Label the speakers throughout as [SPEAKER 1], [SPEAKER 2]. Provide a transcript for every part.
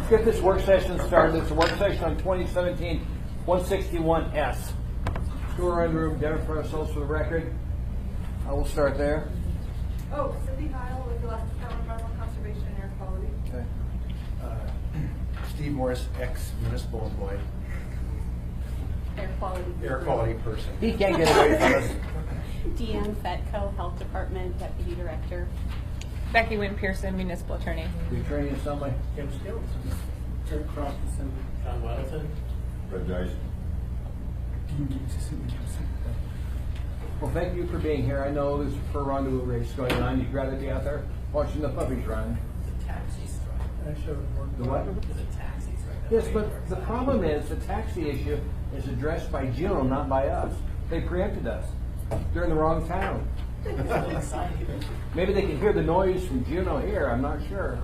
[SPEAKER 1] get this work session started. It's a work session on 2017 161S. Let's go around the room, identify ourselves for the record. I will start there.
[SPEAKER 2] Oh, Cindy Heil with the Alaska Department of Environmental Conservation and Air Quality.
[SPEAKER 1] Okay.
[SPEAKER 3] Steve Morris, ex-municipal employee, air quality person.
[SPEAKER 1] He can't get away from us.
[SPEAKER 4] Deanne Fetco, Health Department Deputy Director.
[SPEAKER 5] Becky Wynn Pearson, Municipal Attorney.
[SPEAKER 1] You training somebody?
[SPEAKER 6] Kim Stills, Kirk Crosson, John Weddleton.
[SPEAKER 7] Red Dice.
[SPEAKER 1] Well, thank you for being here. I know there's a fur rendezvous race going on. You'd rather be out there watching the puppies run.
[SPEAKER 6] The taxi strike.
[SPEAKER 1] The what?
[SPEAKER 6] The taxi strike.
[SPEAKER 1] Yes, but the problem is the taxi issue is addressed by Juneau, not by us. They preempted us. They're in the wrong town. Maybe they can hear the noise from Juneau here. I'm not sure.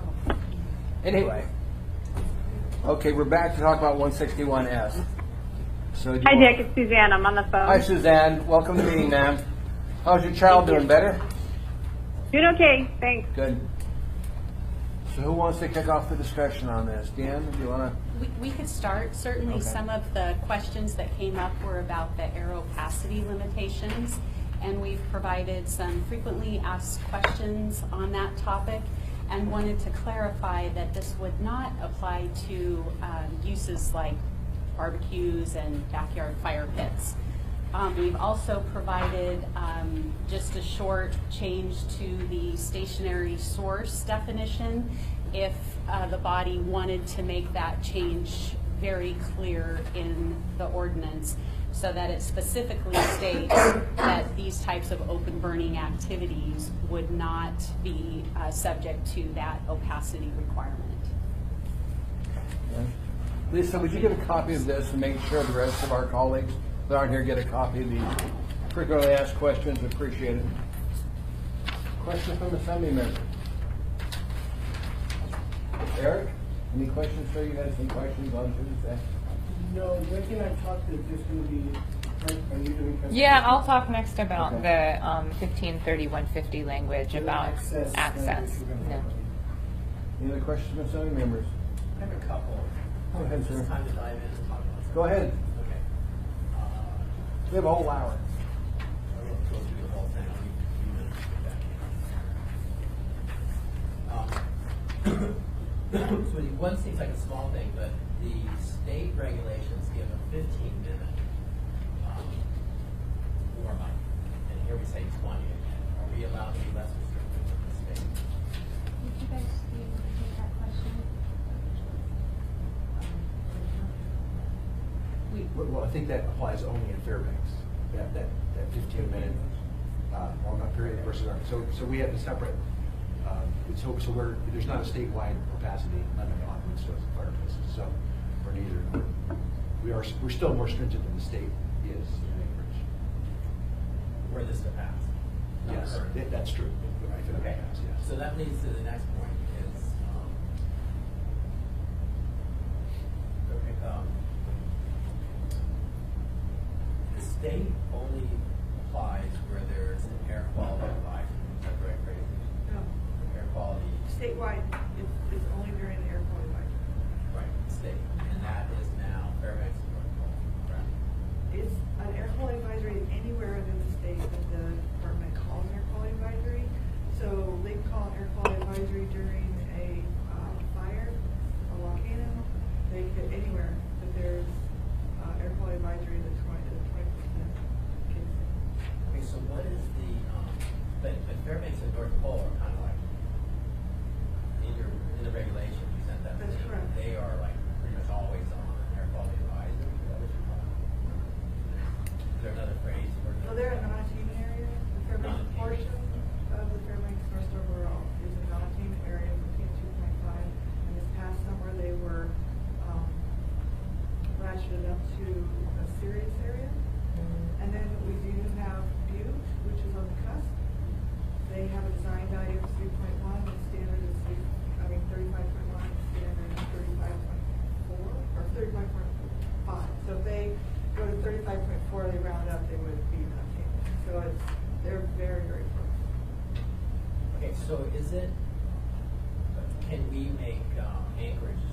[SPEAKER 1] Anyway. Okay, we're back to talk about 161S. So
[SPEAKER 8] Hi, Dick. It's Suzanne. I'm on the phone.
[SPEAKER 1] Hi, Suzanne. Welcome to the meeting, ma'am. How's your child doing? Better?
[SPEAKER 8] Doing okay. Thanks.
[SPEAKER 1] Good. So who wants to kick off the discussion on this? Dan, do you want to?
[SPEAKER 4] We could start. Certainly
[SPEAKER 1] Okay.
[SPEAKER 4] some of the questions that came up were about the air opacity limitations, and we've provided some frequently asked questions on that topic and wanted to clarify that this would not apply to uses like barbecues and backyard fire pits. We've also provided just a short change to the stationary source definition if the body wanted to make that change very clear in the ordinance so that it specifically states that these types of open burning activities would not be subject to that opacity requirement.
[SPEAKER 1] Lisa, would you get a copy of this and make sure the rest of our colleagues that aren't here get a copy of these frequently asked questions? Appreciate it. Question from the assembly member. Eric, any questions for you? You had some questions on Tuesday?
[SPEAKER 9] No, Rick and I talked that this going to be, are you doing?
[SPEAKER 5] Yeah, I'll talk next about
[SPEAKER 1] Okay.
[SPEAKER 5] the 1530-150 language about access. No.
[SPEAKER 1] Any other questions from assembly members?
[SPEAKER 6] I have a couple.
[SPEAKER 1] Go ahead, sir.
[SPEAKER 6] It's time to dive in and talk about
[SPEAKER 1] Go ahead.
[SPEAKER 6] Okay.
[SPEAKER 1] We have a whole hour.
[SPEAKER 6] I won't go through the whole thing. I'll need a few minutes to get back in. So one seems like a small thing, but the state regulations give a 15-minute warm up, and here we say 20 again. Are we allowed to be less restrictive than the state?
[SPEAKER 4] Would you guys be able to take that question?
[SPEAKER 3] Well, I think that applies only in Fairbanks, that 15-minute warm-up period versus our, so we have a separate, so there's not a statewide opacity limit on windstorms and fire places, so we're neither. We're still more stringent than the state is in Anchorage.
[SPEAKER 6] Were this to pass? Not
[SPEAKER 3] Yes,
[SPEAKER 6] current.
[SPEAKER 3] that's true. I feel
[SPEAKER 6] Okay,
[SPEAKER 3] pass, yes.
[SPEAKER 6] so that leads to the next point is, the state only applies where there's an air quality advisory. Is that correct, Brady?
[SPEAKER 2] No,
[SPEAKER 6] Air quality,
[SPEAKER 2] statewide is only during the air quality advisory.
[SPEAKER 6] right, state, and that is now Fairbanks and North Pole, correct?
[SPEAKER 2] It's an air quality advisory anywhere within the state that the department calls an air quality advisory. So they can call an air quality advisory during a fire, a volcano. They could anywhere that there's air quality advisory that's 20%.
[SPEAKER 6] Okay, so what is the, but Fairbanks and North Pole are kind of like, in the regulation, you sent that.
[SPEAKER 2] That's correct.
[SPEAKER 6] They are like pretty much always on air quality advisory, is that what you're calling it? Is there another phrase for that?
[SPEAKER 2] Well, they're a non-achievement area. The Fairbanks
[SPEAKER 6] Non-achievement.
[SPEAKER 2] portion of the Fairbanks North Shore Rural is a non-achievement area between 2.5. And this past summer, they were ratcheted up to a serious area. And then we do have Butte, which is on the cusp. They have a design value of 3.1, the standard is 35.1, standard is 35.4, or 35.5. So if they go to 35.4, they round up, they would be non-achievement. So they're very, very close.
[SPEAKER 6] Okay, so is it, can we make Anchorage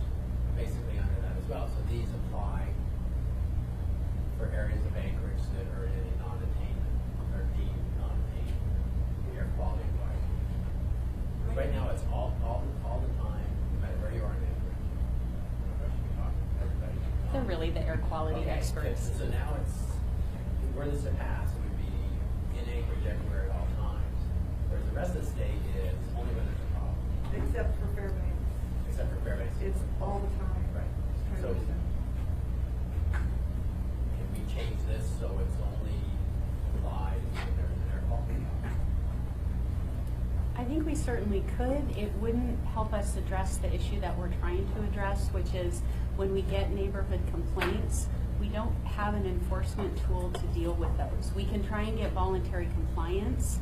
[SPEAKER 4] We're really the air quality
[SPEAKER 6] Okay,
[SPEAKER 4] experts.
[SPEAKER 6] So now where this to pass would be in Anchorage everywhere at all times. Whereas the rest of the state is only when there's a problem,
[SPEAKER 2] Except for Fairbanks.
[SPEAKER 6] except for Fairbanks.
[SPEAKER 2] It's all the time.
[SPEAKER 6] Right.
[SPEAKER 2] It's
[SPEAKER 6] So
[SPEAKER 2] 20%.
[SPEAKER 6] can we change this so it's only applies when there's an air quality problem?
[SPEAKER 4] I think we certainly could. It wouldn't help us address the issue that we're trying to address, which is when we get neighborhood complaints, we don't have an enforcement tool to deal with those. We can try and get voluntary compliance,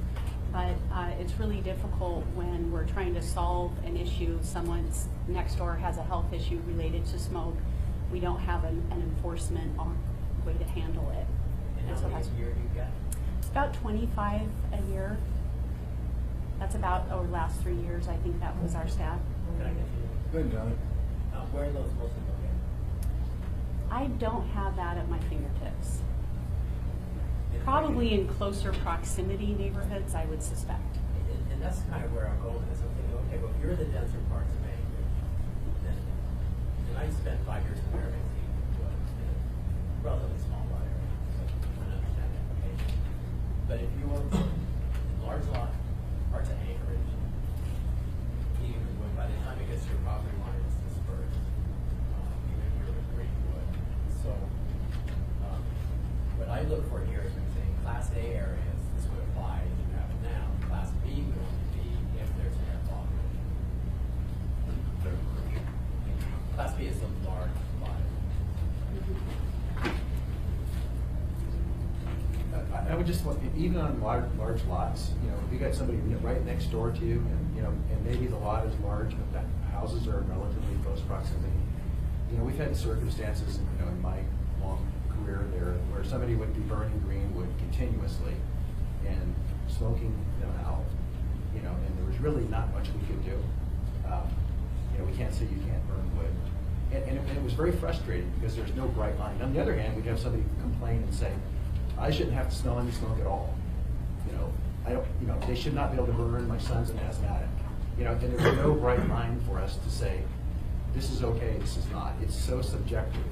[SPEAKER 4] but it's really difficult when we're trying to solve an issue. Someone's next door has a health issue related to smoke. We don't have an enforcement way to handle it.
[SPEAKER 6] And how many a year do you get?
[SPEAKER 4] It's about 25 a year. That's about over the last 3 years. I think that was our stat.
[SPEAKER 6] Can I continue?
[SPEAKER 1] Good, John.
[SPEAKER 6] Where are those mostly located?
[SPEAKER 4] I don't have that at my fingertips.
[SPEAKER 6] If I
[SPEAKER 4] Probably
[SPEAKER 6] can-
[SPEAKER 4] in closer proximity neighborhoods, I would suspect.
[SPEAKER 6] And that's kind of where I'm going with this. I'm thinking, okay, well, if you're the denser parts of Anchorage, and I spent 5 years in Fairbanks, which was in a relatively small lot area, so I can understand the implication. But if you were in large lot parts of Anchorage, even when by the time it gets to your property line, it's dispersed, even if you're in Greenwood. So, what I look for here is we're saying Class A areas, this would apply as you have it now. Class B would only be if there's an air quality issue. Class B is a large lot.
[SPEAKER 3] I would just, even on large lots, if you got somebody right next door to you, and maybe the lot is large, but the houses are in relatively close proximity. We've had circumstances, in my long career there, where somebody would be burning greenwood continuously and smoking them out, and there was really not much we could do. We can't say you can't burn wood. And it was very frustrating because there's no bright line. On the other hand, we'd have somebody complain and say, I shouldn't have to smell any smoke at all. I don't, they should not be able to burn, my son's an asthmatic. And there's no bright line for us to say, this is okay, this is not. It's so subjective.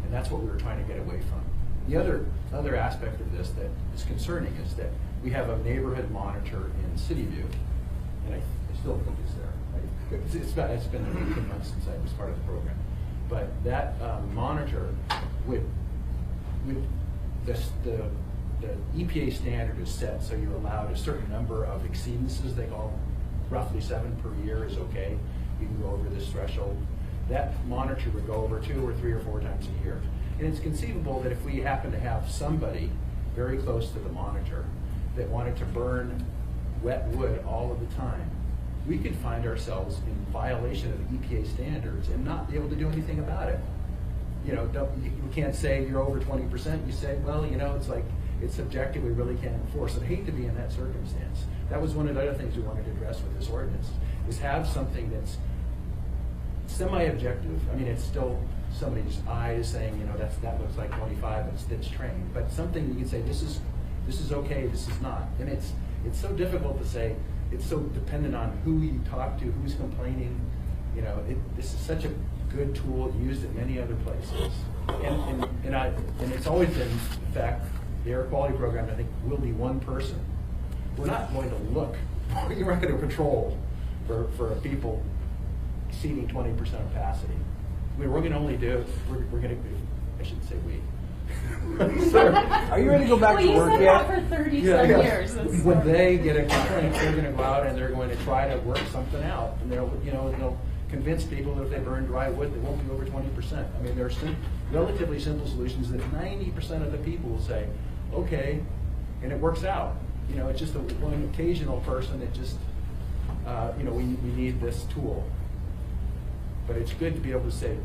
[SPEAKER 3] And that's what we were trying to get away from. The other aspect of this that is concerning is that we have a neighborhood monitor in City View, and I still think it's there. Right? It's been 18 months since I was part of the program. But that monitor would the EPA standard is set so you're allowed a certain number of exceedances. They call roughly 7 per year is okay. You can go over this threshold. That monitor would go over 2 or 3 or 4 times a year. And it's conceivable that if we happen to have somebody very close to the monitor that wanted to burn wet wood all of the time, we could find ourselves in violation of the EPA standards and not be able to do anything about it. You can't say you're over 20%. You say, well, it's subjective. We really can't enforce it. I hate to be in that circumstance. That was one of the other things we wanted to address with this ordinance, is have something that's semi-objective. I mean, it's still somebody's eyes saying, that looks like 25. It's trained, but something you can say, this is okay. This is not. And it's so difficult to say. It's so dependent on who you talk to, who's complaining. This is such a good tool used in many other places, and it's always been, in fact, the air quality program, I think, will be one person. We're not going to look. You're not going to patrol for people exceeding 20% capacity. We're going to only do. We're going to. I shouldn't say we.
[SPEAKER 1] Sir, are you ready to go back to work yet?
[SPEAKER 4] Well, you said that for 30-some years. That's
[SPEAKER 3] When
[SPEAKER 4] fine.
[SPEAKER 3] they get a complaint, they're going to go out and they're going to try to work something out, and they'll convince people that if they burn dry wood, they won't be over 20%. I mean, there are relatively simple solutions that 90% of the people will say, okay, and it works out. It's just one occasional person that just, we need this tool. But it's good to be able to say,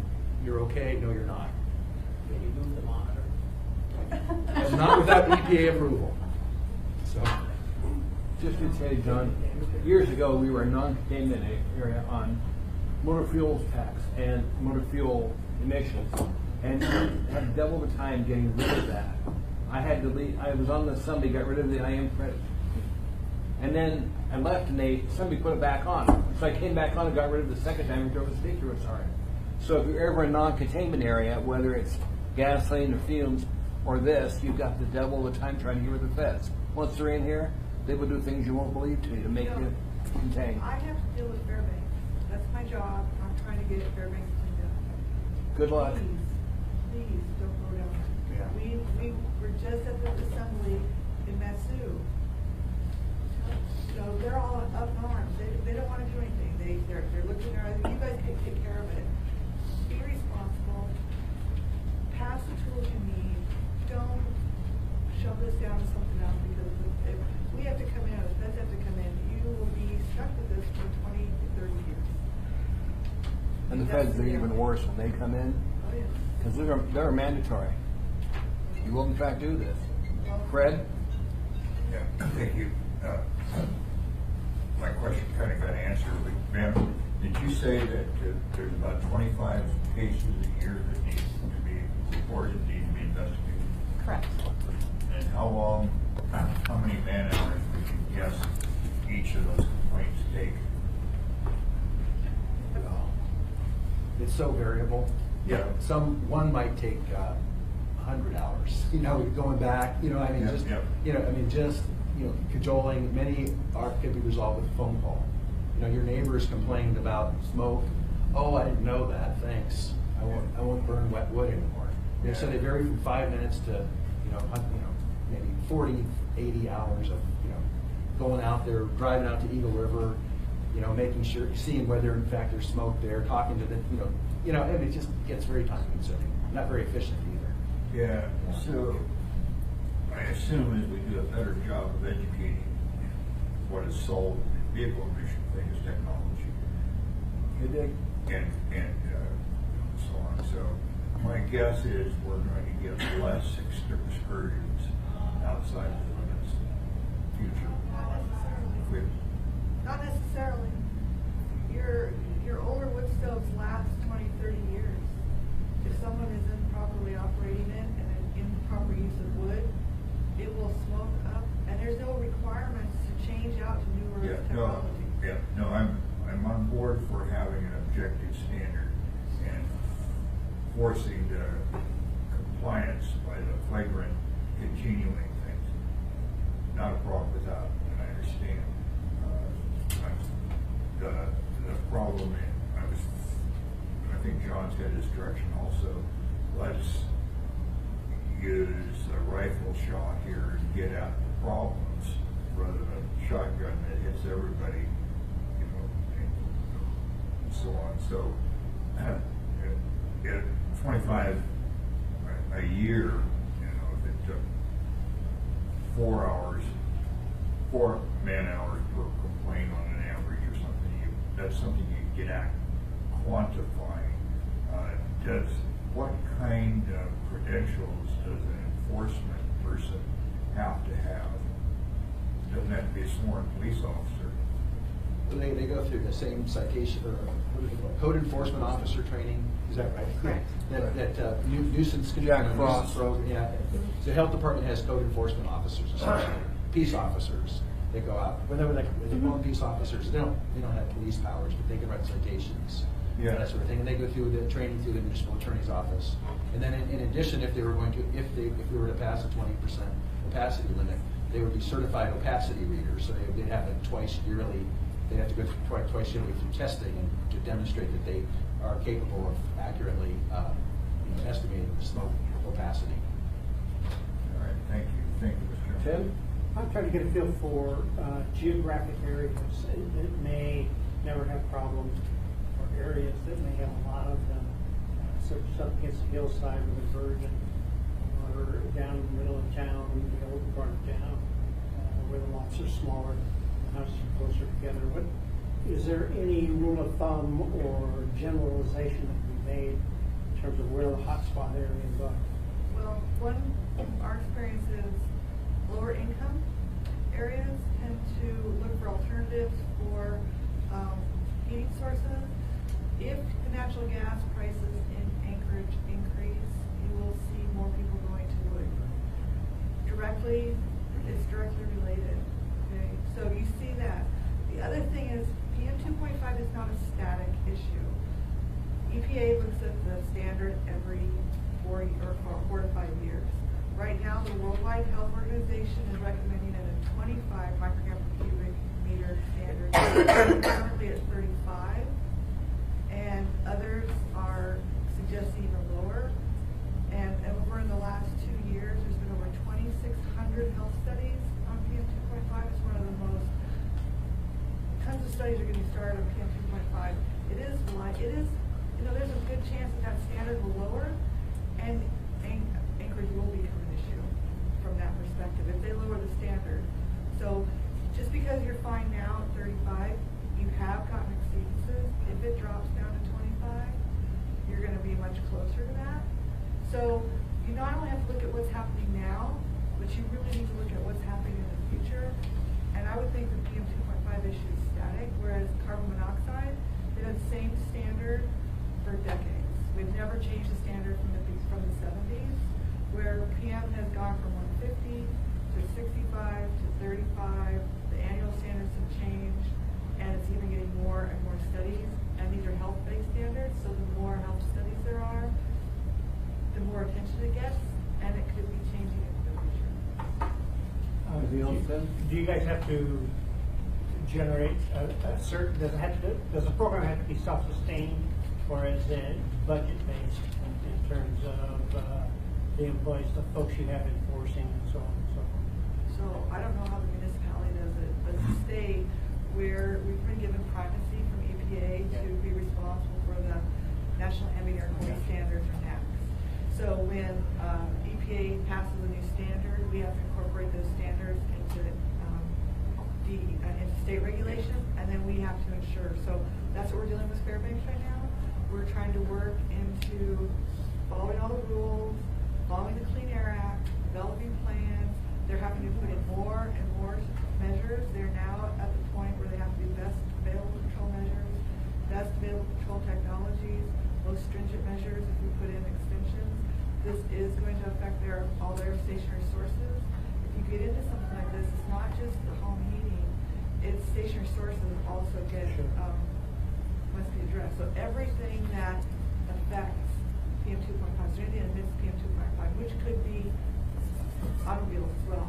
[SPEAKER 3] you're okay, no, you're not.
[SPEAKER 6] Can you move the monitor?
[SPEAKER 3] Not without EPA approval. So,
[SPEAKER 1] Just to say, John, years ago, we were a non-containment area on motor fuels tax and motor fuel emissions, and had double the time getting rid of that. I had to leave. I was on the Sunday, got rid of the IM credit, and then I left, and somebody put it back on. So I came back on and got rid of it the second time, and drove the state through it. Sorry. So if you're ever in a non-containment area, whether it's gasoline or fumes or this, you've got the devil of the time trying to get rid of the feds. Once they're in here, they will do things you won't believe to make you contain.
[SPEAKER 2] I have to deal with Fairbanks. That's my job. I'm trying to get Fairbanks cleaned up.
[SPEAKER 1] Good luck.
[SPEAKER 2] Please don't go down there.
[SPEAKER 3] Yeah.
[SPEAKER 2] We were just at the assembly in Matsu. You know, they're all up in arms. They don't want to do anything. They're looking at, you guys can take care of it. Be responsible. Pass the tools you need. Don't shove this down to something else, because if we have to come in, or the feds have to come in, you will be stuck with this for 20 to 30 years.
[SPEAKER 1] And the feds are even worse when they come in,
[SPEAKER 2] Oh, yeah.
[SPEAKER 1] because they're mandatory. You will in fact do this. Fred?
[SPEAKER 7] Yeah, thank you. My question kind of got answered, but ma'am, did you say that there's about 25 cases a year that need to be reported, need to be investigated?
[SPEAKER 4] Correct.
[SPEAKER 7] And how many man hours would you guess each of those complaints take?
[SPEAKER 3] It's so variable.
[SPEAKER 7] Yeah.
[SPEAKER 3] One might take 100 hours, going back, I mean,
[SPEAKER 7] Yep,
[SPEAKER 3] just,
[SPEAKER 7] yep.
[SPEAKER 3] just, cajoling. Many can be resolved with a phone call. Your neighbors complained about smoke. Oh, I didn't know that, thanks. I won't burn wet wood anymore. So they vary from 5 minutes to, maybe 40, 80 hours of, going out there, driving out to Eagle River, making sure, seeing whether in fact there's smoke there, talking to the, and it just gets very time consuming, not very efficient either.
[SPEAKER 7] Yeah, so I assume as we do a better job of educating what is sold in vehicle emission things, technology,
[SPEAKER 1] You dig?
[SPEAKER 7] and so on. So my guess is we're going to get less excursions outside the limits future.
[SPEAKER 2] Not necessarily. Your older wood stoves last 20, 30 years. If someone is improperly operating it and an improper use of wood, it will smoke up, and there's no requirements to change out to newer technology.
[SPEAKER 7] I'm on board for having an objective standard and forcing the compliance by the flagrant continuing things. Not a problem with that, and I understand. The problem, I think John's got his direction also. Let's use a rifle shot here and get at the problems rather than a shotgun that hits everybody, and so on. So, at 25 a year, if it took 4 man hours per complaint on an average or something, that's something you get at quantifying. What kind of credentials does an enforcement person have to have? Doesn't have to be a sworn police officer.
[SPEAKER 3] They go through the same citation, or what do they call it? Code enforcement officer training, is that right?
[SPEAKER 4] Correct.
[SPEAKER 3] That nuisance
[SPEAKER 1] Jack
[SPEAKER 3] control.
[SPEAKER 1] Frost.
[SPEAKER 3] Yeah. The health department has code enforcement officers, essentially. Peace officers. They go out, whenever they call them peace officers, they don't have police powers, but they can write citations.
[SPEAKER 7] Yeah.
[SPEAKER 3] That sort of thing. And they go through the training through the municipal attorney's office. And then in addition, if we were to pass a 20% opacity limit, they would be certified opacity readers. So they'd have it twice yearly. They have to go through twice yearly through testing and to demonstrate that they are capable of accurately estimating the smoke opacity.
[SPEAKER 7] All right, thank you, Mr. Chairman.
[SPEAKER 1] Tim?
[SPEAKER 9] I'm trying to get a feel for geographic areas that may never have problems, or areas that may have a lot of them, such as up against the hillside with a virgin, or down in the middle of town, the old part of town, where the lots are smaller, the houses are closer together. Is there any rule of thumb or generalization that can be made in terms of where the hotspot areas are?
[SPEAKER 2] Well, our experience is lower income areas tend to look for alternatives for heating sources. If the natural gas prices in Anchorage increase, you will see more people going to wood. It's directly related. Okay, so you see that. The other thing is PM 2.5 is not a static issue. You EPA looks at the standard every 4 to 5 years. Right now, the Worldwide Health Organization is recommending at a 25 microgram per cubic meter standard, currently at 35, and others are suggesting even lower. And over in the last 2 years, there's been over 2,600 health studies on PM 2.5. It's one of the most, tons of studies are getting started on PM 2.5. It is, there's a good chance that standard will lower, and Anchorage will become an issue from that perspective if they lower the standard. So just because you're fine now at 35, you have gotten exceedances. If it drops down to 25, you're going to be much closer to that. So you not only have to look at what's happening now, but you really need to look at what's happening in the future. And I would think the PM 2.5 issue is static, whereas carbon monoxide, it had the same standard for decades. We've never changed the standard from the 70s, where PM has gone from 150 to 65 to 35. The annual standards have changed, and it's even getting more and more studies. And these are health-based standards, so the more health studies there are, the more attention it gets, and it could be changing in the future.
[SPEAKER 1] Anything else, Tim?
[SPEAKER 9] Do you guys have to generate a certain, does the program have to be self-sustained, or is it budget-based in terms of the employees, the folks you have enforcing, and so on and so forth?
[SPEAKER 2] So I don't know how the municipality does it, but the state, where we've been given primacy from EPA to be responsible for the National Ambient Air Quality Standards, or NAAQS. So when EPA passes a new standard, we have to incorporate those standards into state regulations, and then we have to ensure. So that's what we're dealing with Fairbanks right now. We're trying to work into following all the rules, following the Clean Air Act, developing plans. They're having to put in more and more measures. They're now at the point where they have to be best available control measures, best available control technologies, most stringent measures if we put in extensions. This is going to affect all their stationary sources. If you get into something like this, it's not just the home heating, it's stationary sources also must be addressed. So everything that affects PM 2.5, so anything that emits PM 2.5, which could be automobiles as well,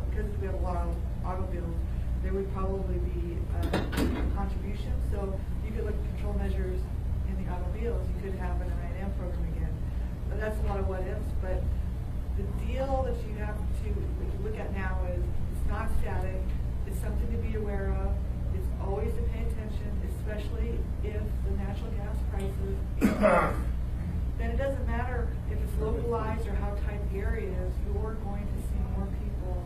[SPEAKER 2] because we have a lot of automobiles, there would probably be contribution. So you could look at control measures in the automobiles. You could have an I&M program again. But that's a lot of what ifs. But the deal that you have to look at now is it's not static. It's something to be aware of. It's always to pay attention, especially if the natural gas prices increase. Then it doesn't matter if it's localized or how tight the area is, you're going to see more people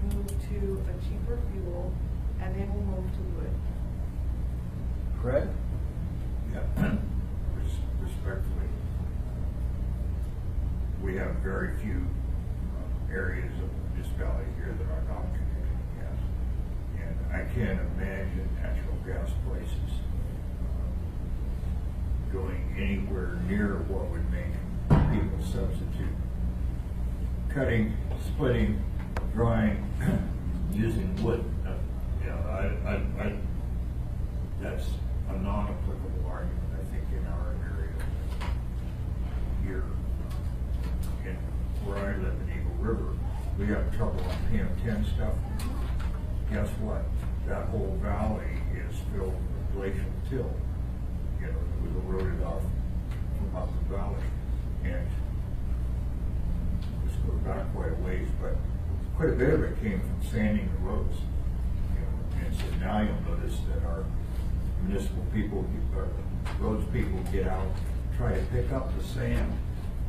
[SPEAKER 2] move to a cheaper fuel, and they will move to wood.
[SPEAKER 1] Craig?
[SPEAKER 7] Yeah, respectfully, we have very few areas of the municipality here that are not connected to gas. And I can't imagine natural gas prices going anywhere near what would make people substitute. Cutting, splitting, drying, using wood. That's a non-applicable argument, I think, in our area here. And where I live in Eagle River, we have trouble on PM10 stuff. Guess what? That whole valley is filled with glacial till. It was eroded off from up the valley. And this goes back quite a ways, but quite a bit of it came from sanding the roads. And so now you'll notice that our municipal people, roads people get out, try to pick up the sand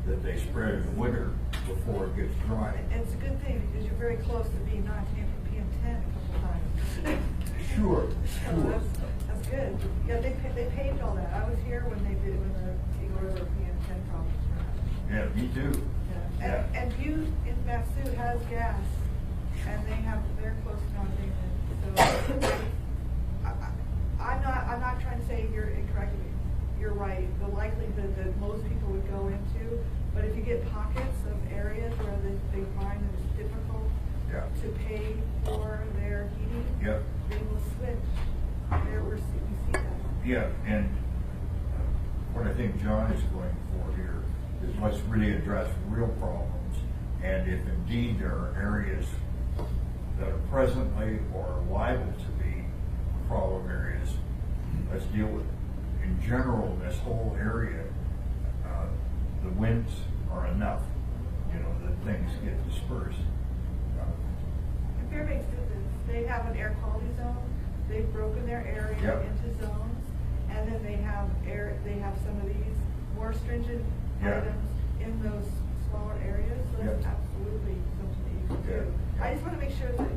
[SPEAKER 7] that they spread in the winter before it gets dry.
[SPEAKER 2] And it's a good thing because you're very close to being knocked in from PM10 a couple times.
[SPEAKER 7] Sure.
[SPEAKER 2] So that's good. Yeah, they paved all that. I was here when the Eagle River PM10 problems were happening.
[SPEAKER 7] Yeah, me too.
[SPEAKER 2] Yeah. And Butte in Matsu has gas, and they're close to not being in. So I'm not trying to say you're incorrect. You're right. The likelihood that most people would go into, but if you get pockets of areas where they find that it's difficult to pay for their heating, they will switch. We see that.
[SPEAKER 7] Yeah, and what I think John is going for here is let's really address real problems. And if indeed there are areas that are presently or liable to be problem areas, let's deal with it. In general, this whole area, the winds are enough, you know, that things get dispersed.
[SPEAKER 2] And Fairbanks did this. They have an air quality zone. They've broken their area
[SPEAKER 7] Yep.
[SPEAKER 2] into zones, and then they have some of these more stringent
[SPEAKER 7] Yeah.
[SPEAKER 2] items in those smaller areas. So that's
[SPEAKER 7] Yep.
[SPEAKER 2] absolutely something that you can do.
[SPEAKER 7] Yeah.
[SPEAKER 2] I just want to make sure that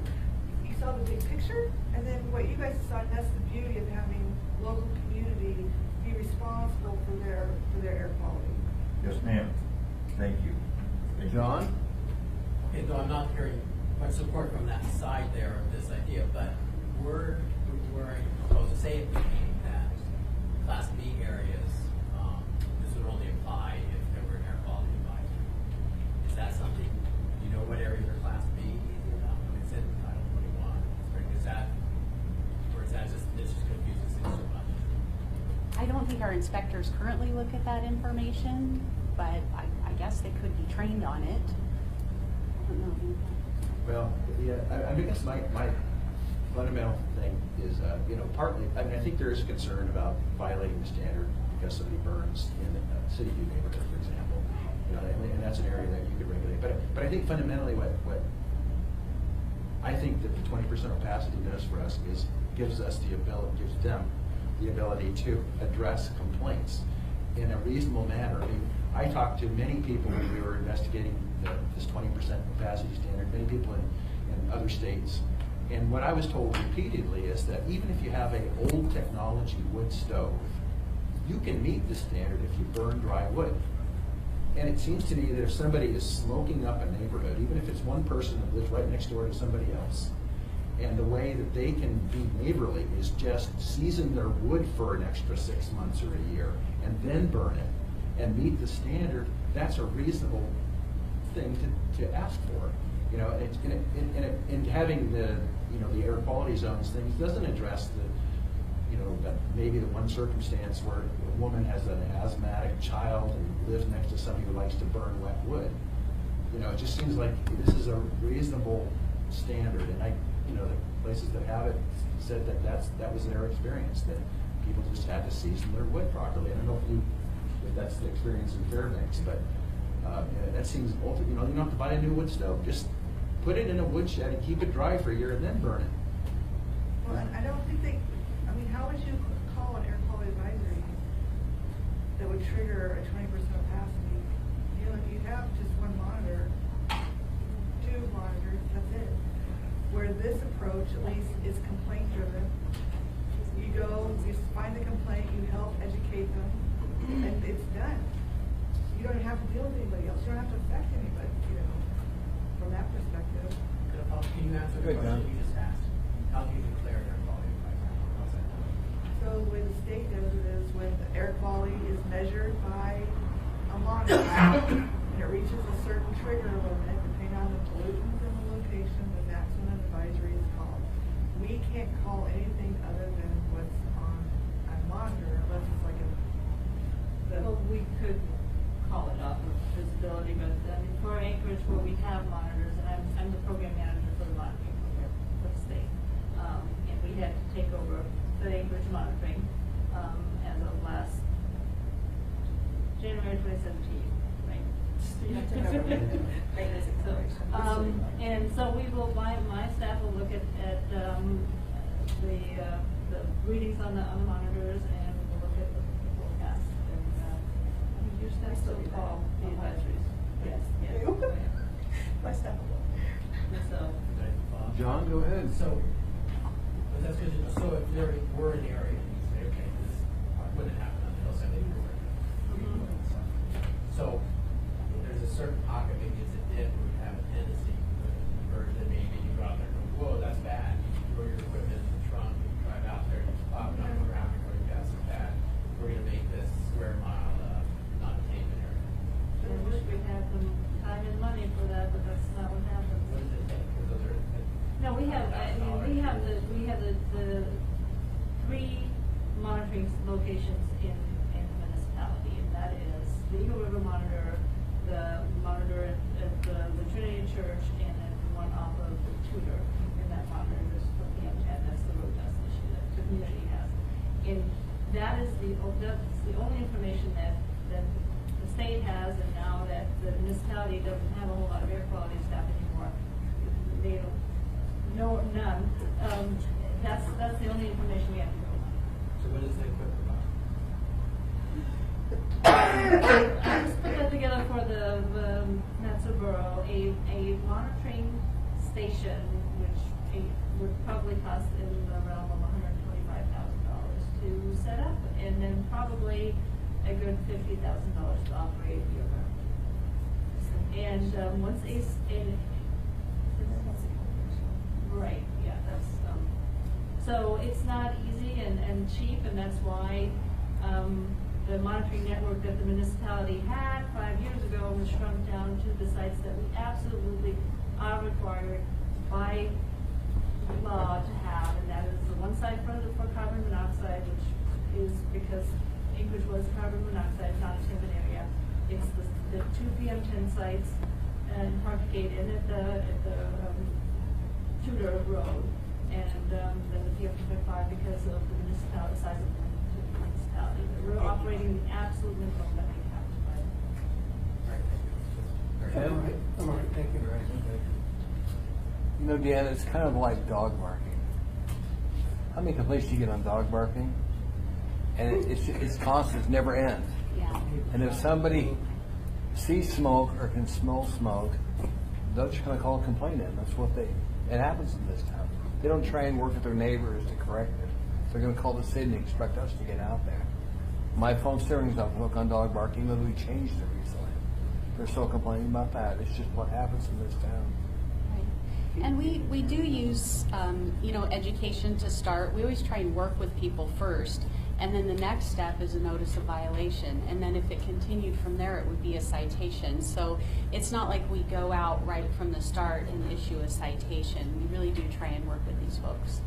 [SPEAKER 2] you saw the big picture, and then what you guys saw, and that's the beauty of having local community be responsible for their air quality.
[SPEAKER 7] Yes, ma'am. Thank you. Thank you.
[SPEAKER 1] John?
[SPEAKER 6] Okay, though I'm not hearing much support from that side there of this idea, but we're supposed to say it became that Class B areas, this would only apply if there were an air quality advisory. Is that something, you know what areas are Class B? It's in Title 21. Is that, or is that just, this just confuses things so much?
[SPEAKER 4] I don't think our inspectors currently look at that information, but I guess they could be trained on it. I don't know.
[SPEAKER 3] Well, yeah, I guess my fundamental thing is, partly, I think there is concern about violating the standard because somebody burns in a City View neighborhood, for example. And that's an area that you could regulate. But I think fundamentally what I think that the 20% opacity does for us is gives them the ability to address complaints in a reasonable manner. I mean, I talked to many people when we were investigating this 20% opacity standard, many people in other states. And what I was told repeatedly is that even if you have an old technology wood stove, you can meet the standard if you burn dry wood. And it seems to me that if somebody is smoking up a neighborhood, even if it's one person that lives right next door to somebody else, and the way that they can be neighborly is just season their wood for an extra 6 months or a year and then burn it and meet the standard, that's a reasonable thing to ask for. And having the air quality zones things doesn't address maybe the one circumstance where a woman has an asthmatic child and lives next to somebody who likes to burn wet wood. It just seems like this is a reasonable standard, and the places that have it said that was their experience, that people just had to season their wood properly. I don't know if that's the experience in Fairbanks, but that seems ultimately, you don't have to buy a new wood stove. Just put it in a woodshed and keep it dry for a year and then burn it.
[SPEAKER 2] Well, I don't think how would you call an air quality advisory that would trigger a 20% opacity? If you have just one monitor, 2 monitors, that's it. Where this approach, at least, is complaint driven. You go, you find the complaint, you help educate them, and it's done. You don't have to deal with anybody else. You don't have to affect anybody, from that perspective.
[SPEAKER 6] Can you answer the
[SPEAKER 1] Good,
[SPEAKER 6] question
[SPEAKER 1] John.
[SPEAKER 6] you just asked? How do you declare air quality advisory? How's that done?
[SPEAKER 2] So the way the state does it is when air quality is measured by a monitor, and it reaches a certain trigger limit, depending on the pollutants and the location, the maximum advisory is called. We can't call anything other than what's on a monitor unless it's like
[SPEAKER 10] Well, we could call it off of visibility, but for Anchorage, where we have monitors, and I'm the program manager for the monitoring program for the state, and we had to take over the Anchorage monitoring as of last January 2017, right? And so we will, my staff will look at the readings on the monitors, and we'll look at the forecast. And I think your staff still call the advisories. Yes.
[SPEAKER 2] My staff will.
[SPEAKER 10] So,
[SPEAKER 1] John, go ahead.
[SPEAKER 6] So, but that's good. So if there were an area, and you say, okay, this wouldn't happen on the hillside, maybe we're going to. So if there's a certain pocket, maybe it's a dip, we would have a tendency for the maybe you go out there and go, whoa, that's bad. You throw your equipment in the trunk, you drive out there, you pop it on the ground, you're going, that's bad. We're going to make this square mile non-attainment area.
[SPEAKER 10] I wish we had the time and money for that, but that's not what happens.
[SPEAKER 6] What does it take? Because those are.
[SPEAKER 10] No, we have the 3 monitoring locations in the municipality, monitor, the monitor at the Trinity Church, and then one off of the Tudor, and that monitor is for PM10. That's the road dust issue that the community has. And that's the only information that the state has, and now that the municipality doesn't have a whole lot of air quality staff anymore, they don't know none. That's the only information we have to go on.
[SPEAKER 6] So what is the equipment about?
[SPEAKER 10] I just put that together for the Metro Borough, a monitoring station, which would probably cost in the realm of $125,000 to set up, and then probably a good $50,000 to operate year round. And once right, yeah, that's so it's not easy and cheap, and that's why the monitoring network that the municipality had 5 years ago was shrunk down to the sites that we absolutely are required by law to have, and that is the one site for carbon monoxide, which is because Anchorage was carbon monoxide, not a timber area. It's the two PM10 sites and Parkgate and at the Tudor Road, and then the PM25 because of the municipality size of the municipality. We're operating the absolute minimum that we have to buy.
[SPEAKER 1] And-
[SPEAKER 9] I'm all right, thank you.
[SPEAKER 1] You know, Dan, it's kind of like dog barking. How many complaints do you get on dog barking? And it's constant, it never ends.
[SPEAKER 4] Yeah.
[SPEAKER 1] And if somebody sees smoke or can smell smoke, they're just going to call a complaint in. That's what it happens in this town. They don't try and work with their neighbors to correct it. They're going to call the city and expect us to get out there. My phone steering's off hook on dog barking, but we changed it recently. They're still complaining about that. It's just what happens in this town.
[SPEAKER 4] Right. And we do use, education to start. We always try and work with people first. And then the next step is a notice of violation. And then if it continued from there, it would be a citation. So it's not like we go out right from the start and issue a citation. We really do try and work with these folks.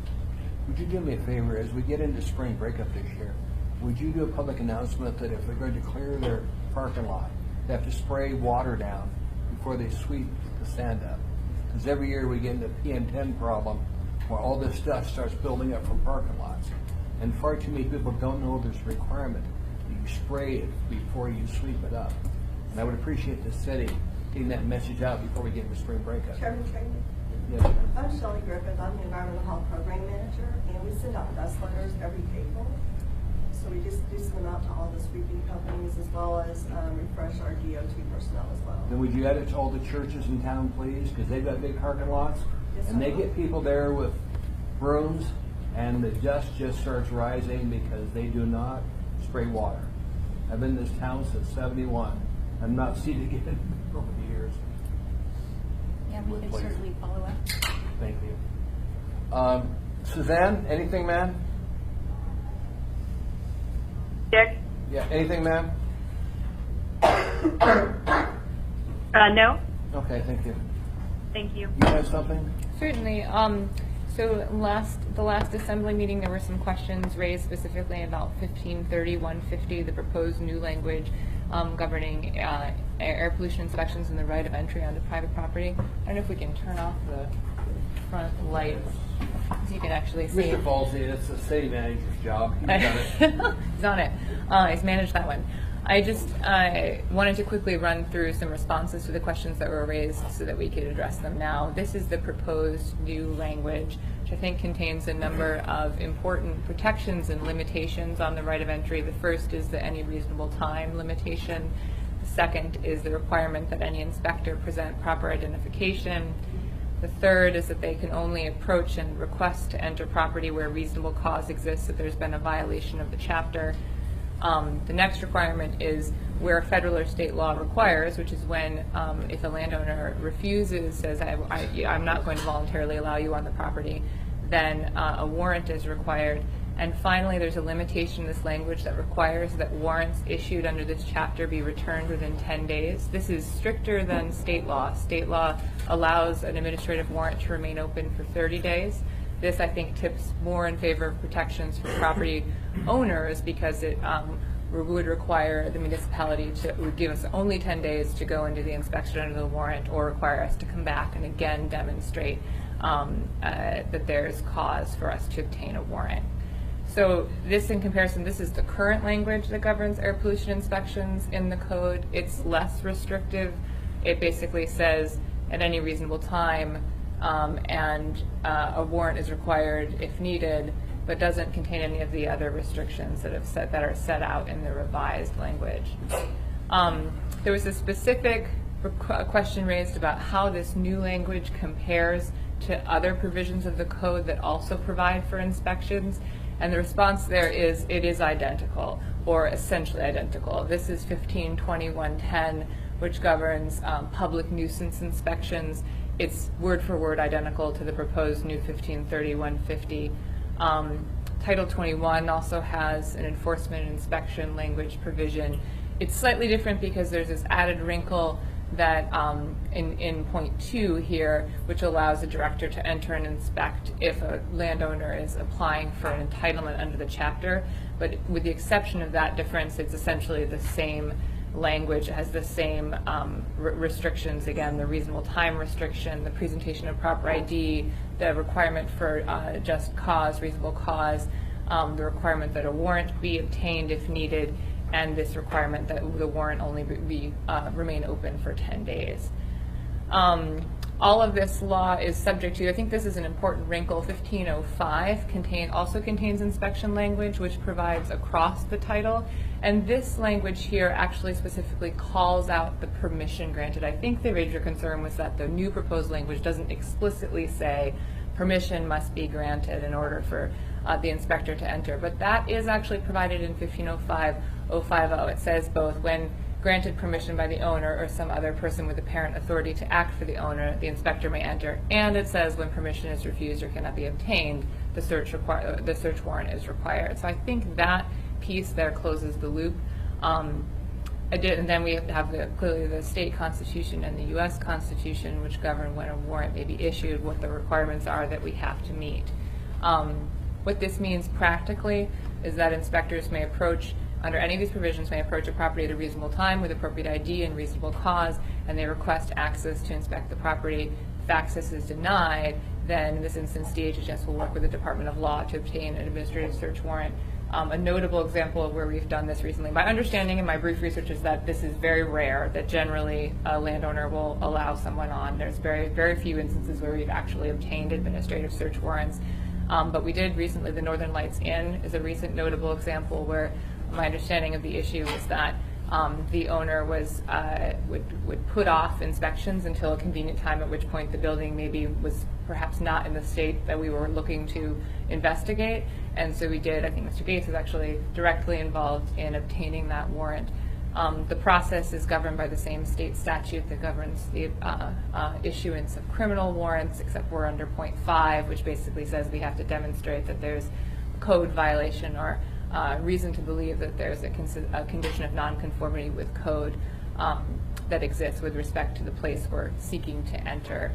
[SPEAKER 1] Would you do me a favor, as we get into spring breakup this year, would you do a public announcement that if they're going to clear their parking lot, they have to spray water down before they sweep the sand up? Because every year we get into the PM10 problem where all this stuff starts building up from parking lots. And far too many people don't know there's a requirement that you spray it before you sweep it up. And I would appreciate the city getting that message out before we get into spring breakup.
[SPEAKER 11] Chairman Trainor.
[SPEAKER 1] Yes, ma'am.
[SPEAKER 11] I'm Shelley Griffith. I'm the Environmental Health Program Manager, and we send out dust letters every April. So we just do send them out to all the sweeping companies as well as refresh our DOT personnel as well.
[SPEAKER 1] Then would you add it to all the churches in town, please? Because they've got big parking lots.
[SPEAKER 11] Yes,
[SPEAKER 1] And
[SPEAKER 11] I
[SPEAKER 1] they
[SPEAKER 11] will.
[SPEAKER 1] get people there with brooms, and the dust just starts rising because they do not spray water. I've been in this town since '71. I've not seen it again over the years.
[SPEAKER 4] Yeah, we can
[SPEAKER 1] Please.
[SPEAKER 4] certainly follow up.
[SPEAKER 1] Thank you. Suzanne, anything, ma'am?
[SPEAKER 8] Dick?
[SPEAKER 1] Yeah, anything, ma'am?
[SPEAKER 8] No?
[SPEAKER 1] Okay, thank you.
[SPEAKER 8] Thank you.
[SPEAKER 1] You have something?
[SPEAKER 5] Certainly. So the last assembly meeting, there were some questions raised specifically about 1530-150, the proposed new language governing air pollution inspections and the right of entry onto private property. I don't know if we can turn off the front lights so you can actually see.
[SPEAKER 1] Mr. Falsey, it's the city manager's job. He's done it.
[SPEAKER 5] He's on it. He's managed that one. I just wanted to quickly run through some responses to the questions that were raised so that we could address them now. This is the proposed new language, which I think contains a number of important protections and limitations on the right of entry. The first is the any reasonable time limitation. The second is the requirement that any inspector present proper identification. The third is that they can only approach and request to enter property where reasonable cause exists that there's been a violation of the chapter. The next requirement is where federal or state law requires, which is when if a landowner refuses, says I'm not going to voluntarily allow you on the property, then a warrant is required. And finally, there's a limitation in this language that requires that warrants issued under this chapter be returned within 10 days. This is stricter than state law. State law allows an administrative warrant to remain open for 30 days. This, I think, tips more in favor of protections for property owners because it would require the municipality would give us only 10 days to go and do the inspection under the warrant, or require us to come back and again demonstrate that there's cause for us to obtain a warrant. So this, in comparison, this is the current language that governs air pollution inspections in the code. It's less restrictive. It basically says at any reasonable time, and a warrant is required if needed, but doesn't contain any of the other restrictions that are set out in the revised language. There was a specific question raised about how this new language compares to other provisions of the code that also provide for inspections, and the response there is it is identical, or essentially identical. This is 152110, which governs public nuisance inspections. It's word for word identical to the proposed new 153150. Title 21 also has an enforcement and inspection language provision. It's slightly different because there's this added wrinkle that in point 2 here, which allows a director to enter and inspect if a landowner is applying for an entitlement under the chapter. But with the exception of that difference, it's essentially the same language. It has the same restrictions, again, the reasonable time restriction, the presentation of proper ID, the requirement for just cause, reasonable cause, the requirement that a warrant be obtained if needed, and this requirement that the warrant only remain open for 10 days. All of this law is subject to, I think this is an important wrinkle, 1505 also contains inspection language, which provides across the title. And this language here actually specifically calls out the permission granted. I think the major concern was that the new proposed language doesn't explicitly say permission must be granted in order for the inspector to enter. But that is actually provided in 1505-050. It says both when granted permission by the owner or some other person with apparent authority to act for the owner, the inspector may enter. And it says when permission is refused or cannot be obtained, the search warrant is required. So I think that piece there closes the loop. And then we have clearly the state constitution and the U.S. Constitution, which govern when a warrant may be issued, what the requirements are that we have to meet. What this means practically is that inspectors may approach, under any of these provisions, may approach a property at a reasonable time with appropriate ID and reasonable cause, and they request access to inspect the property. If access is denied, then in this instance, DHHS will work with the Department of Law to obtain an administrative search warrant. A notable example of where we've done this recently, my understanding in my brief research is that this is very rare, that generally a landowner will allow someone on. There's very, very few instances where we've actually obtained administrative search warrants. But we did recently, the Northern Lights Inn is a recent notable example where my understanding of the issue is that the owner would put off inspections until a convenient time, at which point the building maybe was perhaps not in the state that we were looking to investigate. And so we did, I think Mr. Gates was actually directly involved in obtaining that warrant. The process is governed by the same state statute that governs the issuance of criminal warrants, except we're under point 5, which basically says we have to demonstrate that there's a code violation or reason to believe that there's a condition of nonconformity with code that exists with respect to the place we're seeking to enter.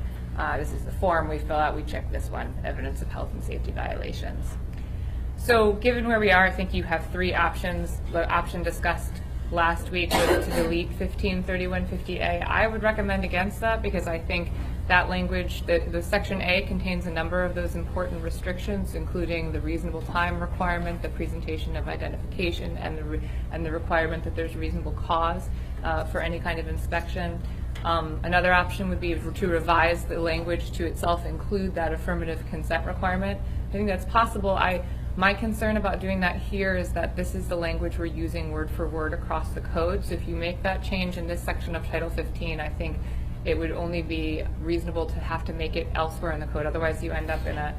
[SPEAKER 5] This is the form we fill out. We check this one, evidence of health and safety violations. So given where we are, I think you have 3 options. The option discussed last week was to delete 153150A. I would recommend against that because I think that language, the section A contains a number of those important restrictions, including the reasonable time requirement, the presentation of identification, and the requirement that there's reasonable cause for any kind of inspection. Another option would be to revise the language to itself include that affirmative consent requirement. I think that's possible. My concern about doing that here is that this is the language we're using word for word across the code. So if you make that change in this section of Title 15, I think it would only be reasonable to have to make it elsewhere in the code. Otherwise, you end up in a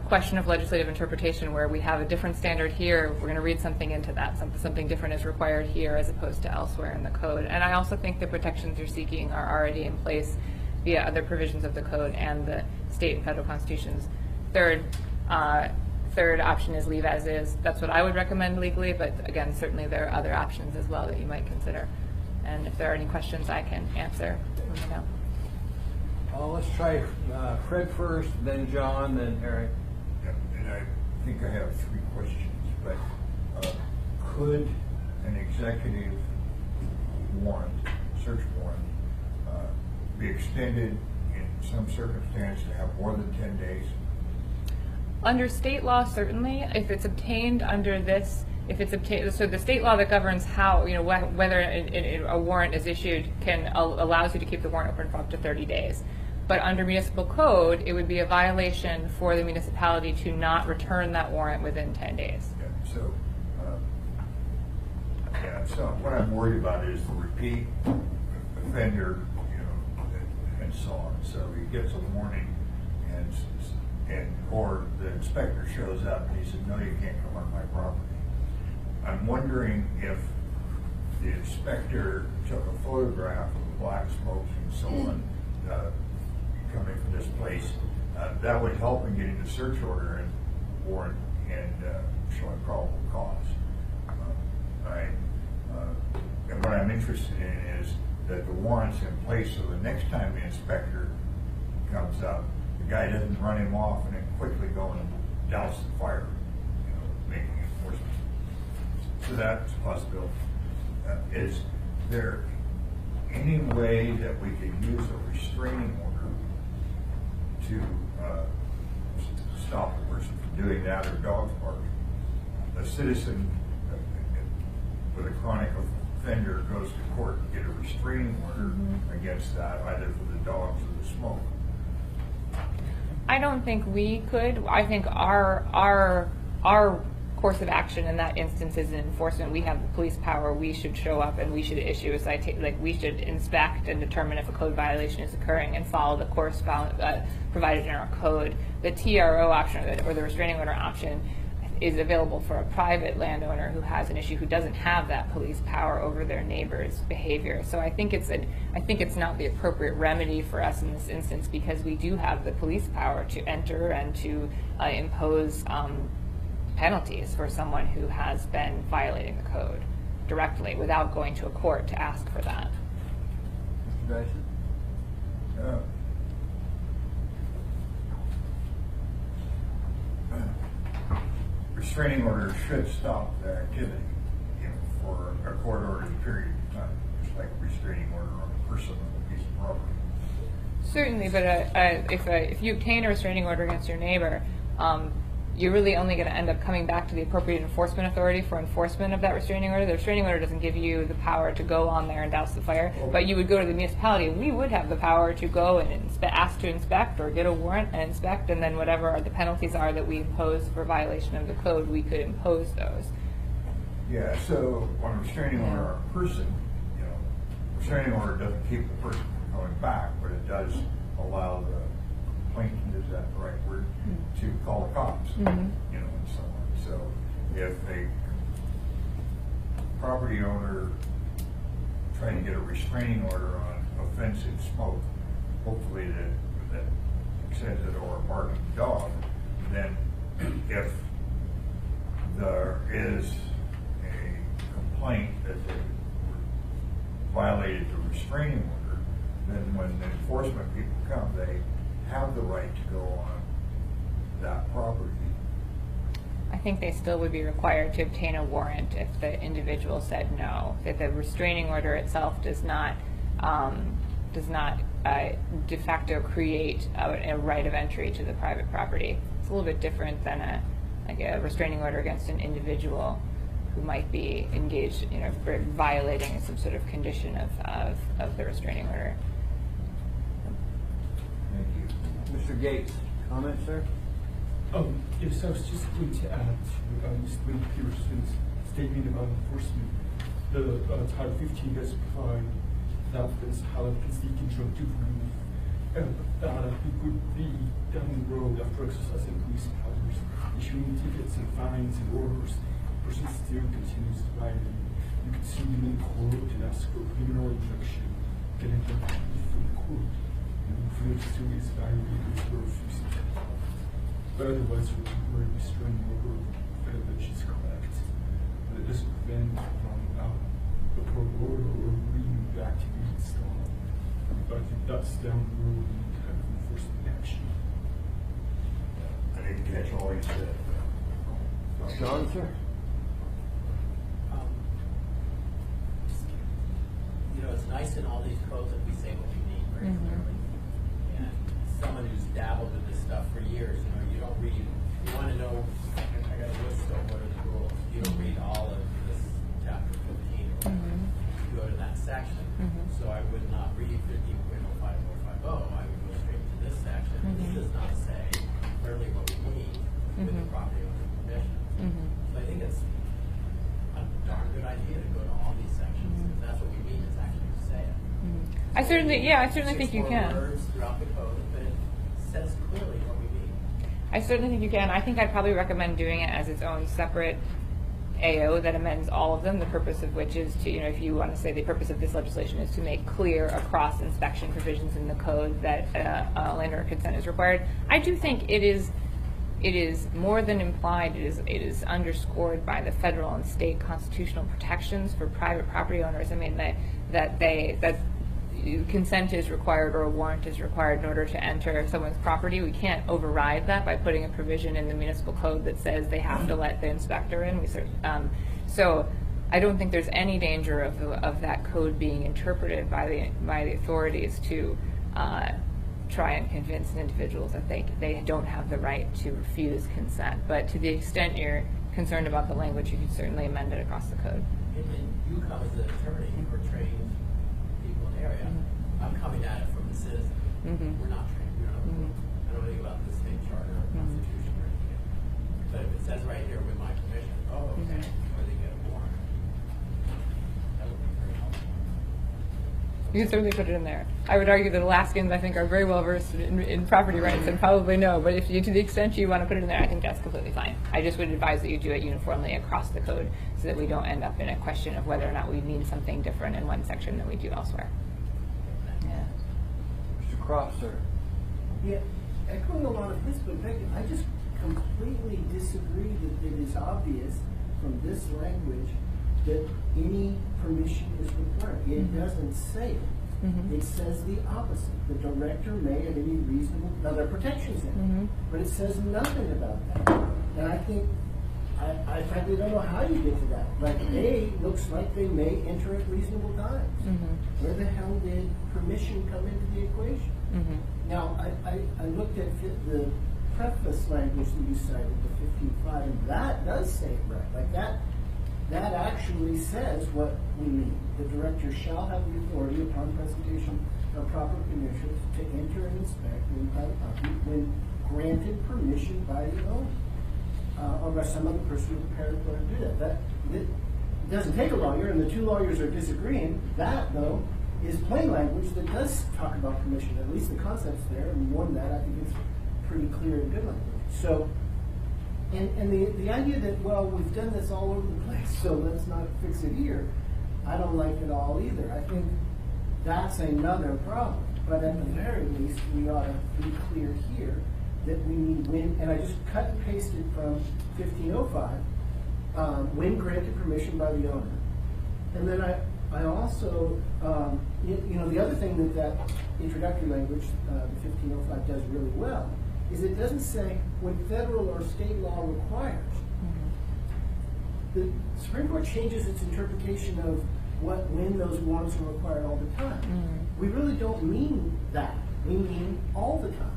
[SPEAKER 5] question of legislative interpretation where we have a different standard here. We're going to read something into that. Something different is required here as opposed to elsewhere in the code. And I also think the protections you're seeking are already in place via other provisions of the code and the state and federal constitutions. Third option is leave as is. That's what I would recommend legally, but again, certainly there are other options as well that you might consider. And if there are any questions I can answer, let me know.
[SPEAKER 1] Let's try Fred first, then John, then Eric.
[SPEAKER 7] Yeah, and I think I have 3 questions, but could an executive warrant, search warrant, be extended in some circumstance to have more than 10 days?
[SPEAKER 5] Under state law, certainly, if it's obtained under this, if it's obtained, so the state law that governs how, whether a warrant is issued allows you to keep the warrant open for up to 30 days. But under municipal code, it would be a violation for the municipality to not return that warrant within 10 days.
[SPEAKER 7] So what I'm worried about is the repeat offender, and so on. So he gets a warning, or the inspector shows up and he said, "No, you can't come on my property." I'm wondering if the inspector took a photograph of the black smokes and so on coming from this place. That would help in getting the search order and warrant and showing probable cause. And what I'm interested in is that the warrant's in place so the next time the inspector comes up, the guy doesn't run him off and then quickly go and douse the fire, making enforcement. So that's a possibility. Is there any way that we could use a restraining order to stop the person from doing that or dogs barking? A citizen with a chronic offender goes to court and get a restraining order against that, either for the dogs or the smoke.
[SPEAKER 5] I don't think we could. I think our course of action in that instance is enforcement. We have the police power. We should show up and we should issue a citation. We should inspect and determine if a code violation is occurring and follow the course provided in our code. The TRO option or the restraining order option is available for a private landowner who has an issue, who doesn't have that police power over their neighbor's behavior. So I think it's not the appropriate remedy for us in this instance, because we do have the police power to enter and to impose penalties for someone who has been violating the code directly without going to a court to ask for that.
[SPEAKER 1] Mr. Dyson?
[SPEAKER 7] Restraining order should stop the activity, for a court-ordered period of time, just like a restraining order on a person on a piece of property.
[SPEAKER 5] Certainly, but if you obtain a restraining order against your neighbor, you're really only going to end up coming back to the appropriate enforcement authority for enforcement of that restraining order. The restraining order doesn't give you the power to go on there and douse the fire, but you would go to the municipality. We would have the power to go and ask to inspect or get a warrant and inspect, and then whatever the penalties are that we impose for violation of the code, we could impose those.
[SPEAKER 7] Yeah, so on a restraining order on a person, restraining order doesn't keep the person from going back, but it does allow the complainant, is that the right word, to call the cops, and so on. So if a property owner trying to get a restraining order on offensive smoke, hopefully that says it, or a barking dog, then if there is a complaint that they violated the restraining order, then when the enforcement people come, they have the right to go on that property.
[SPEAKER 5] I think they still would be required to obtain a warrant if the individual said no. That the restraining order itself does not de facto create a right of entry to the private property. It's a little bit different than a restraining order against an individual who might be engaged, violating some sort of condition of the restraining order.
[SPEAKER 7] Thank you.
[SPEAKER 1] Mr. Gates, comment, sir?
[SPEAKER 12] Yes, I was just going to add to Mr. Wayne Pearson's statement about enforcement. The Title 15 does provide that there's how the state can try to remove, it would be down the road after exercising police powers, issuing tickets and fines and orders. The person still continues to violate. You could sue them in court and ask for a criminal injunction, get them from the court, and if it still is violated, it's refusing to help. But otherwise, we're restraining order which is correct. But it doesn't prevent from the court order or bringing back to be installed. But I think that's down the road and kind of enforcement action.
[SPEAKER 7] I didn't catch all you said.
[SPEAKER 1] John, sir?
[SPEAKER 6] nice in all these codes that we say what we need very clearly. And someone who's dabbled in this stuff for years, you don't read, you want to know, I got a list of what are the rules. You don't read all of this chapter 15 or you go to that section. So I would not read 15.05 or 50. I would go straight to this section. This does not say clearly what we need with the property owner permission. So I think it's a darn good idea to go to all these sections. If that's what we mean, is actually to say it.
[SPEAKER 5] I certainly think you can.
[SPEAKER 6] 6 more words throughout the code, but it says clearly what we mean.
[SPEAKER 5] I certainly think you can. I think I'd probably recommend doing it as its own separate AO that amends all of them, the purpose of which is to, if you want to say the purpose of this legislation is to make clear across inspection provisions in the code that landowner consent is required. I do think it is more than implied. It is underscored by the federal and state constitutional protections for private property owners. I mean, that consent is required or a warrant is required in order to enter someone's property. We can't override that by putting a provision in the municipal code that says they have to let the inspector in. So I don't think there's any danger of that code being interpreted by the authorities to try and convince individuals that they don't have the right to refuse consent. But to the extent you're concerned about the language, you can certainly amend it across the code.
[SPEAKER 6] And you come as an attorney or trained people in the area. I'm coming at it from the citizen. We're not trained. I don't know anything about the state charter or constitution or anything. But if it says right here with my permission, okay, or they get a warrant, that would be very helpful.
[SPEAKER 5] You can certainly put it in there. I would argue that Alaskans, I think, are very well versed in property rights and probably know, but if you, to the extent you want to put it in there, I think that's completely fine. I just would advise that you do it uniformly across the code so that we don't end up in a question of whether or not we mean something different in one section than we do elsewhere. Yeah.
[SPEAKER 1] Mr. Croft, sir.
[SPEAKER 13] Yeah, echoing a lot of this, but Becky, I just completely disagree that it is obvious from this language that any permission is required. It doesn't say it. It says the opposite. The director may at any reasonable, now there are protections in it, but it says nothing about that. And I think, I frankly don't know how you get to that. Like A looks like they may enter at reasonable times. Where the hell did permission come into the equation? Now, I looked at the preface language that you cited, the 15.5, and that does say it right. Like that actually says what we mean. The director shall have the authority upon presentation of proper conditions to enter and inspect in private property when granted permission by the owner or by some other person who prepared to do that. It doesn't take a lawyer, and the two lawyers are disagreeing. That, though, is plain language that does talk about permission. At least the concept's there, and more than that, I think it's pretty clear and good language. So, and the idea that, well, we've done this all over the place, so let's not fix it here, I don't like it all either. I think that's another problem. But at the very least, we ought to be clear here that we need when, and I just cut and pasted from 1505, when granted permission by the owner. And then I also, the other thing that introductory language, the 1505 does really well, is it doesn't say when federal or state law requires. The Supreme Court changes its interpretation of when those warrants are required all the time. We really don't mean that. We mean all the time.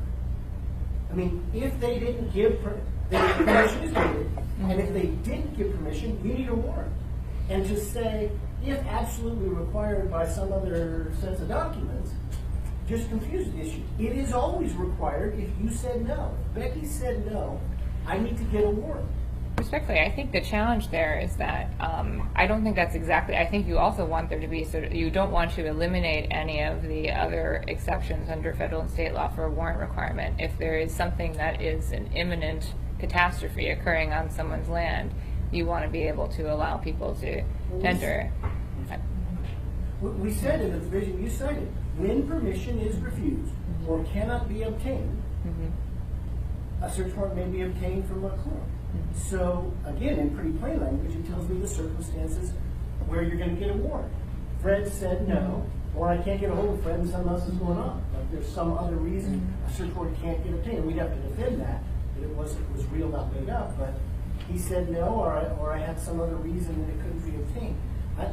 [SPEAKER 13] I mean, if they didn't give permission is needed, and if they didn't give permission, you need a warrant. And to say, if absolutely required by some other sets of documents, just confuses the issue. It is always required if you said no. If Becky said no, I need to get a warrant.
[SPEAKER 5] Respectfully, I think the challenge there is that I don't think that's exactly. I think you also want there to be you don't want to eliminate any of the other exceptions under federal and state law for a warrant requirement. If there is something that is an imminent catastrophe occurring on someone's land, you want to be able to allow people to enter.
[SPEAKER 13] We said in the provision you cited, when permission is refused or cannot be obtained, a search warrant may be obtained from a court. So, again, in pretty plain language, it tells me the circumstances where you're going to get a warrant. Fred said no, or I can't get a hold of Fred and something else is going on. Like there's some other reason a search warrant can't get obtained. We'd have to defend that it was real, not made up. But he said no, or I had some other reason that it couldn't be obtained.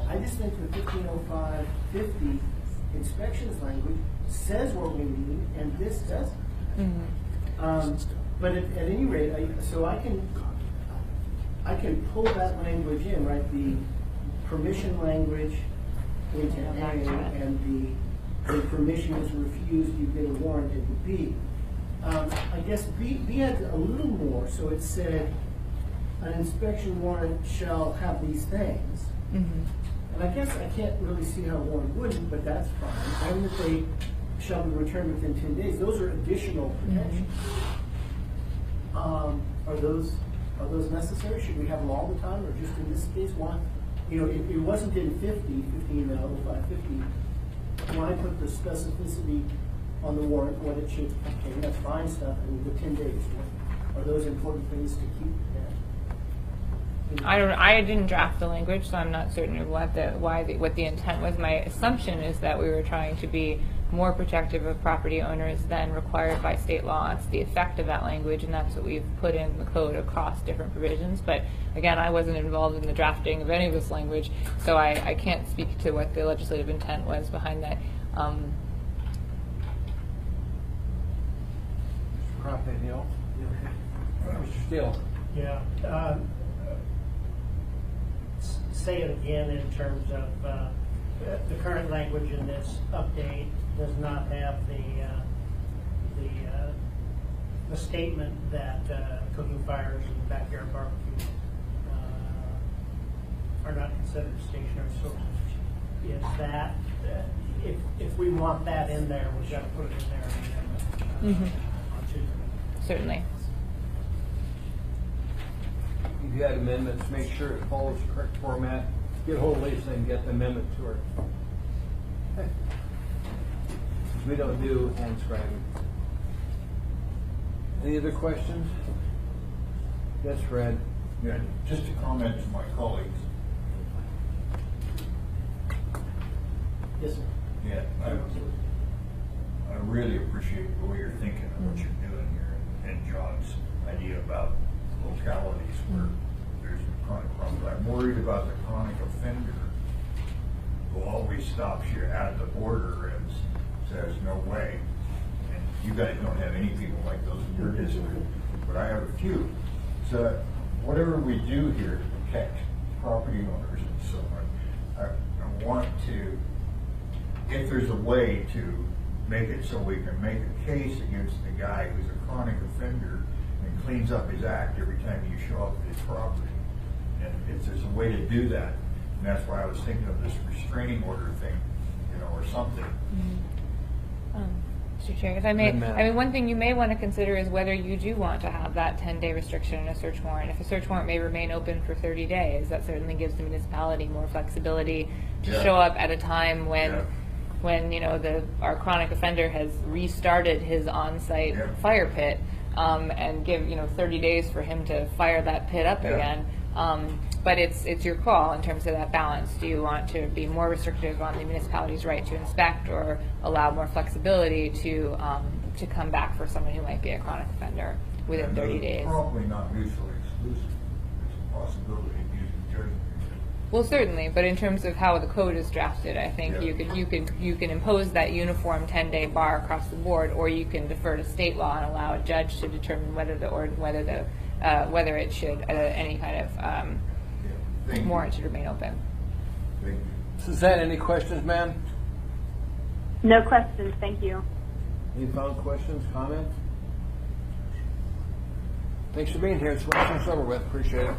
[SPEAKER 13] I just think the 1505, 50 inspections language says what we need, and this doesn't. But at any rate, I can pull that language in, right? The permission language into A, and the permission is refused, you get a warrant into B. I guess B had a little more, so it said, an inspection warrant shall have these things. And I guess I can't really see how one wouldn't, but that's fine. And that they shall be returned within 10 days. Those are additional protections. Are those necessary? Should we have them all the time, or just in this case, one? You know, it wasn't in 15 when I put the specificity on the warrant, what it should contain, that's fine stuff, and the 10 days. Are those important things to keep there?
[SPEAKER 5] I didn't draft the language, so I'm not certain of what the intent was. My assumption is that we were trying to be more protective of property owners than required by state law. It's the effect of that language, and that's what we've put in the code across different provisions. But again, I wasn't involved in the drafting of any of this language, so I can't speak to what the legislative intent was behind that.
[SPEAKER 1] Mr. Croft, anything else? Mr. Steele?
[SPEAKER 9] Yeah. Say it again in terms of the current language in this update does not have the statement that cooking fires and backyard barbecues are not considered stationary sources. Is that if we want that in there, we've got to put it in there. On Tuesday.
[SPEAKER 5] Certainly.
[SPEAKER 1] If you had amendments, make sure it follows the correct format. Get hold of Lisa and get the amendment to her. Okay. We don't do hand scribing. Any other questions? Yes, Fred.
[SPEAKER 7] Yeah, just a comment to my colleagues.
[SPEAKER 9] Yes, sir.
[SPEAKER 7] Yeah, I really appreciate the way you're thinking of what you're doing here, and John's idea about localities where there's a chronic problem. I'm worried about the chronic offender who always stops you at the border and says, no way. And you guys don't have any people like those in your district, but I have a few. So whatever we do here to protect property owners and so on, I want to, if there's a way to make it so we can make a case against the guy who's a chronic offender and cleans up his act every time you show up at his property. And if there's a way to do that, and that's why I was thinking of this restraining order thing, you know, or something.
[SPEAKER 5] Mr. Chair, if I may, I mean, one thing you may want to consider is whether you do want to have that 10-day restriction in a search warrant. If a search warrant may remain open for 30 days, that certainly gives the municipality more flexibility to show up at a time when you know our chronic offender has restarted his on-site fire pit, and give 30 days for him to fire that pit up again. But it's your call in terms of that balance. Do you want to be more restrictive on the municipality's right to inspect, or allow more flexibility to come back for someone who might be a chronic offender within 30 days?
[SPEAKER 7] Probably not mutually exclusive. There's a possibility of using judgment.
[SPEAKER 5] Well, certainly, but in terms of how the code is drafted, I think you can impose that uniform 10-day bar across the board, or you can defer to state law and allow a judge to determine whether it should any kind of warrant should remain open.
[SPEAKER 7] Thank you.
[SPEAKER 1] Suzanne, any questions, ma'am?
[SPEAKER 8] No questions, thank you.
[SPEAKER 1] Any final questions, comments? Thanks for being here. It's over with. Appreciate it.